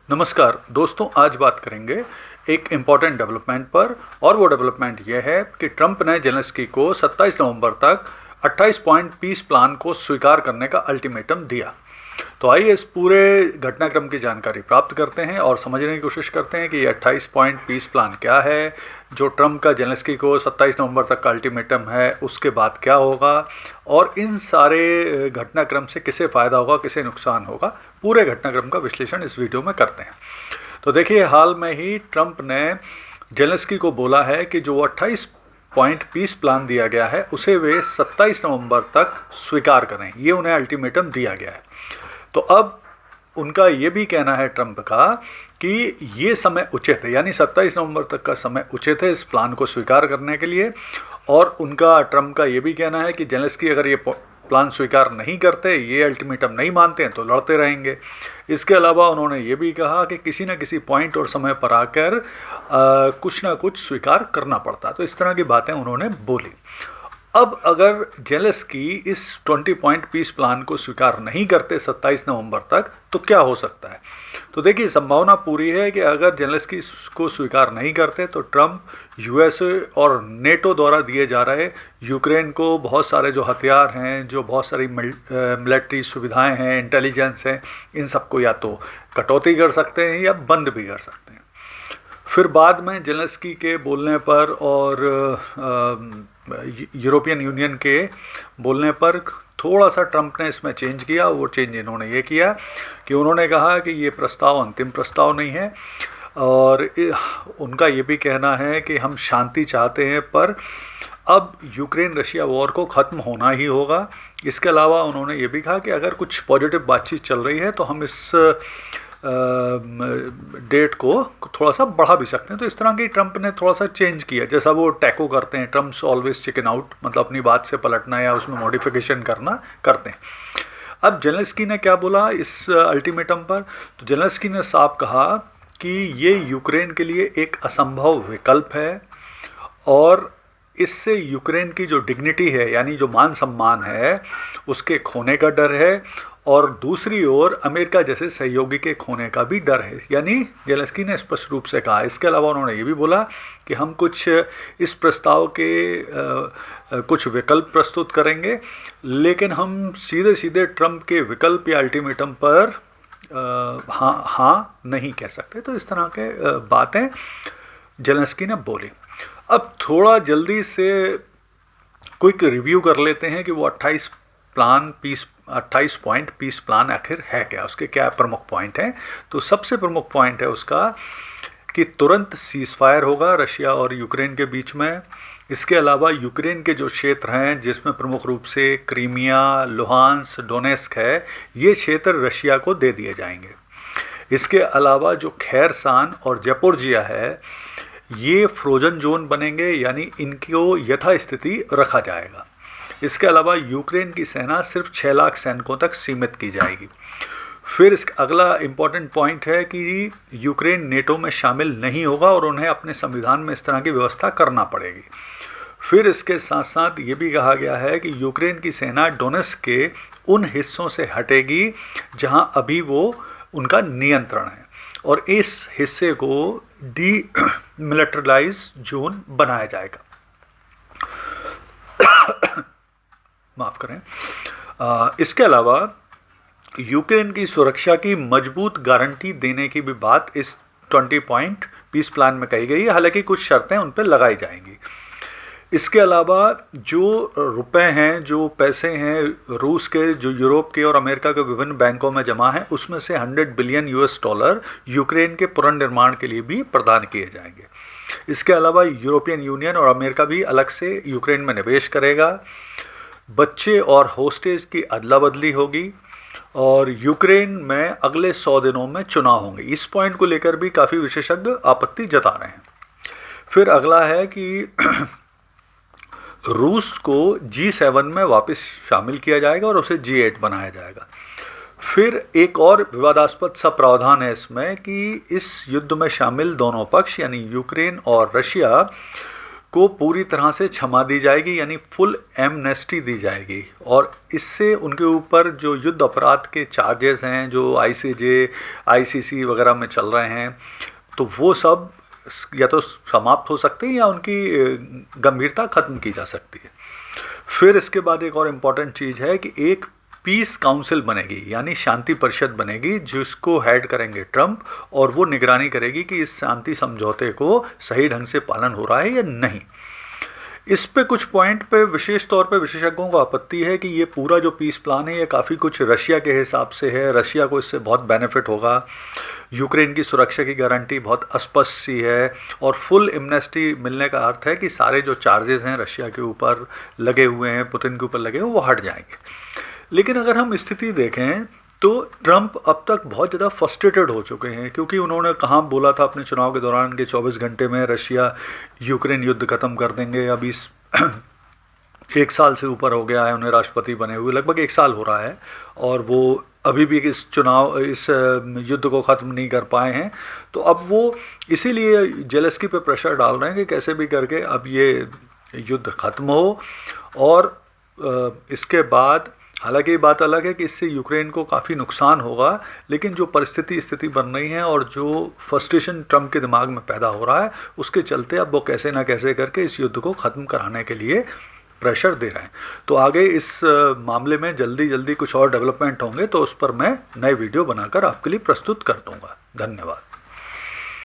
नमस्कार दोस्तों, आज बात करेंगे एक इम्पॉर्टेंट डेवलपमेंट पर। और वो डेवलपमेंट ये है कि ट्रंप ने जेलेंस्की को 27 नवंबर तक 28 पॉइंट पीस प्लान को स्वीकार करने का अल्टीमेटम दिया। तो आइए इस पूरे घटनाक्रम की जानकारी प्राप्त करते हैं और समझने की कोशिश करते हैं कि ये 28 पॉइंट पीस प्लान क्या है, जो ट्रंप का जेलेंस्की को 27 नवंबर तक का अल्टीमेटम है उसके बाद क्या होगा, और इन सारे घटनाक्रम से किसे फ़ायदा होगा, किसे नुकसान होगा। पूरे घटनाक्रम का विश्लेषण इस वीडियो में करते हैं। तो देखिए, हाल में ही ट्रंप ने जेलेंस्की को बोला है कि जो 28 पॉइंट पीस प्लान दिया गया है उसे वे 27 नवंबर तक स्वीकार करें। ये उन्हें अल्टीमेटम दिया गया है। तो अब उनका ये भी कहना है ट्रंप का कि ये समय उचित है, यानी 27 नवंबर तक का समय उचित है इस प्लान को स्वीकार करने के लिए। और उनका ट्रंप का ये भी कहना है कि जेलेंस्की अगर ये प्लान स्वीकार नहीं करते, ये अल्टीमेटम नहीं मानते हैं, तो लड़ते रहेंगे। इसके अलावा उन्होंने ये भी कहा कि किसी न किसी पॉइंट और समय पर आकर कुछ ना कुछ स्वीकार करना पड़ता। तो इस तरह की बातें उन्होंने बोली। अब अगर जेलेंस्की इस 20 पॉइंट पीस प्लान को स्वीकार नहीं करते 27 नवंबर तक, तो क्या हो सकता है? तो देखिए, संभावना पूरी है कि अगर जेलेंस्की इसको स्वीकार नहीं करते तो ट्रंप यूएसए और नेटो द्वारा दिए जा रहे यूक्रेन को बहुत सारे जो हथियार हैं, जो बहुत सारी मिलिट्री सुविधाएं हैं, इंटेलिजेंस हैं, इन सबको या तो कटौती कर सकते हैं या बंद भी कर सकते हैं। फिर बाद में जेलेंस्की के बोलने पर और यूरोपियन यूनियन के बोलने पर थोड़ा सा ट्रंप ने इसमें चेंज किया। वो चेंज इन्होंने ये किया कि उन्होंने कहा कि ये प्रस्ताव अंतिम प्रस्ताव नहीं है, और उनका ये भी कहना है कि हम शांति चाहते हैं, पर अब यूक्रेन रशिया वॉर को ख़त्म होना ही होगा। इसके अलावा उन्होंने ये भी कहा कि अगर कुछ पॉजिटिव बातचीत चल रही है तो हम इस डेट को थोड़ा सा बढ़ा भी सकते हैं। तो इस तरह की ट्रंप ने थोड़ा सा चेंज किया, जैसा वो टैको करते हैं, ट्रम्प्स ऑलवेज चिकन आउट, मतलब अपनी बात से पलटना या उसमें मॉडिफिकेशन करना करते हैं। अब जेलेंस्की ने क्या बोला इस अल्टीमेटम पर? तो जेलेंस्की ने साफ कहा कि ये यूक्रेन के लिए एक असंभव विकल्प है, और इससे यूक्रेन की जो डिग्निटी है, यानी जो मान सम्मान है, उसके खोने का डर है, और दूसरी ओर अमेरिका जैसे सहयोगी के खोने का भी डर है, यानी जेलेंस्की ने स्पष्ट रूप से कहा। इसके अलावा उन्होंने ये भी बोला कि हम कुछ इस प्रस्ताव के कुछ विकल्प प्रस्तुत करेंगे, लेकिन हम सीधे सीधे ट्रंप के विकल्प या अल्टीमेटम पर हाँ नहीं कह सकते। तो इस तरह के बातें जेलेंस्की ने बोली। अब थोड़ा जल्दी से क्विक रिव्यू कर लेते हैं कि वो 28 पॉइंट पीस प्लान आखिर है क्या, उसके क्या प्रमुख पॉइंट हैं। तो सबसे प्रमुख पॉइंट है उसका कि तुरंत सीज फायर होगा रशिया और यूक्रेन के बीच में। इसके अलावा यूक्रेन के जो क्षेत्र हैं, जिसमें प्रमुख रूप से क्रीमिया, लुहांस्क, डोनेस्क है, ये क्षेत्र रशिया को दे दिए जाएंगे। इसके अलावा जो खैरसान और जपोर्जिया है, ये फ्रोजन जोन बनेंगे, यानी इनको यथास्थिति रखा जाएगा। इसके अलावा यूक्रेन की सेना सिर्फ 6 लाख सैनिकों तक सीमित की जाएगी। फिर इसका अगला इम्पॉर्टेंट पॉइंट है कि यूक्रेन नेटो में शामिल नहीं होगा और उन्हें अपने संविधान में इस तरह की व्यवस्था करना पड़ेगी। फिर इसके साथ साथ ये भी कहा गया है कि यूक्रेन की सेना डोनेस्क के उन हिस्सों से हटेगी जहां अभी वो उनका नियंत्रण है, और इस हिस्से को डीमिलिटराइज जोन बनाया जाएगा। माफ़ करें। इसके अलावा यूक्रेन की सुरक्षा की मजबूत गारंटी देने की भी बात इस 20 पॉइंट पीस प्लान में कही गई है, हालांकि कुछ शर्तें उन पर लगाई जाएंगी। इसके अलावा जो रुपए हैं, जो पैसे हैं रूस के, जो यूरोप के और अमेरिका के विभिन्न बैंकों में जमा हैं, उसमें से 100 बिलियन यूएस डॉलर यूक्रेन के पुनर्निर्माण के लिए भी प्रदान किए जाएंगे। इसके अलावा यूरोपियन यूनियन और अमेरिका भी अलग से यूक्रेन में निवेश करेगा। बच्चे और होस्टेज की अदला बदली होगी, और यूक्रेन में अगले 100 दिनों में चुनाव होंगे। इस पॉइंट को लेकर भी काफ़ी विशेषज्ञ आपत्ति जता रहे हैं। फिर अगला है कि रूस को G7 में वापस शामिल किया जाएगा और उसे G8 बनाया जाएगा। फिर एक और विवादास्पद सा प्रावधान है इसमें कि इस युद्ध में शामिल दोनों पक्ष, यानी यूक्रेन और रशिया, को पूरी तरह से क्षमा दी जाएगी, यानी फुल एमनेस्टी दी जाएगी। और इससे उनके ऊपर जो युद्ध अपराध के चार्जेस हैं जो आईसीजे, आईसीसी वगैरह में चल रहे हैं, तो वो सब या तो समाप्त हो सकते हैं या उनकी गंभीरता ख़त्म की जा सकती है। फिर इसके बाद एक और इम्पॉर्टेंट चीज़ है कि एक पीस काउंसिल बनेगी, यानी शांति परिषद बनेगी, जिसको हेड करेंगे ट्रंप, और वो निगरानी करेगी कि इस शांति समझौते को सही ढंग से पालन हो रहा है या नहीं। इस पे कुछ पॉइंट पे विशेष तौर पे विशेषज्ञों को आपत्ति है कि ये पूरा जो पीस प्लान है ये काफ़ी कुछ रशिया के हिसाब से है, रशिया को इससे बहुत बेनिफिट होगा, यूक्रेन की सुरक्षा की गारंटी बहुत अस्पष्ट सी है, और फुल एमनेस्टी मिलने का अर्थ है कि सारे जो चार्जेस हैं रशिया के ऊपर लगे हुए हैं, पुतिन के ऊपर लगे हुए, वो हट जाएंगे। लेकिन अगर हम स्थिति देखें तो ट्रंप अब तक बहुत ज़्यादा फ्रस्ट्रेटेड हो चुके हैं, क्योंकि उन्होंने कहाँ बोला था अपने चुनाव के दौरान कि 24 घंटे में रशिया यूक्रेन युद्ध ख़त्म कर देंगे। अभी 1 साल से ऊपर हो गया है उन्हें राष्ट्रपति बने हुए, लगभग 1 साल हो रहा है, और वो अभी भी इस युद्ध को ख़त्म नहीं कर पाए हैं। तो अब वो इसीलिए जेलेंस्की पे प्रेशर डाल रहे हैं कि कैसे भी करके अब ये युद्ध ख़त्म हो। और इसके बाद हालांकि ये बात अलग है कि इससे यूक्रेन को काफ़ी नुकसान होगा, लेकिन जो स्थिति बन रही है और जो फ्रस्ट्रेशन ट्रंप के दिमाग में पैदा हो रहा है, उसके चलते अब वो कैसे ना कैसे करके इस युद्ध को ख़त्म कराने के लिए प्रेशर दे रहे हैं। तो आगे इस मामले में जल्दी कुछ और डेवलपमेंट होंगे तो उस पर मैं नए वीडियो बनाकर आपके लिए प्रस्तुत कर दूंगा। धन्यवाद।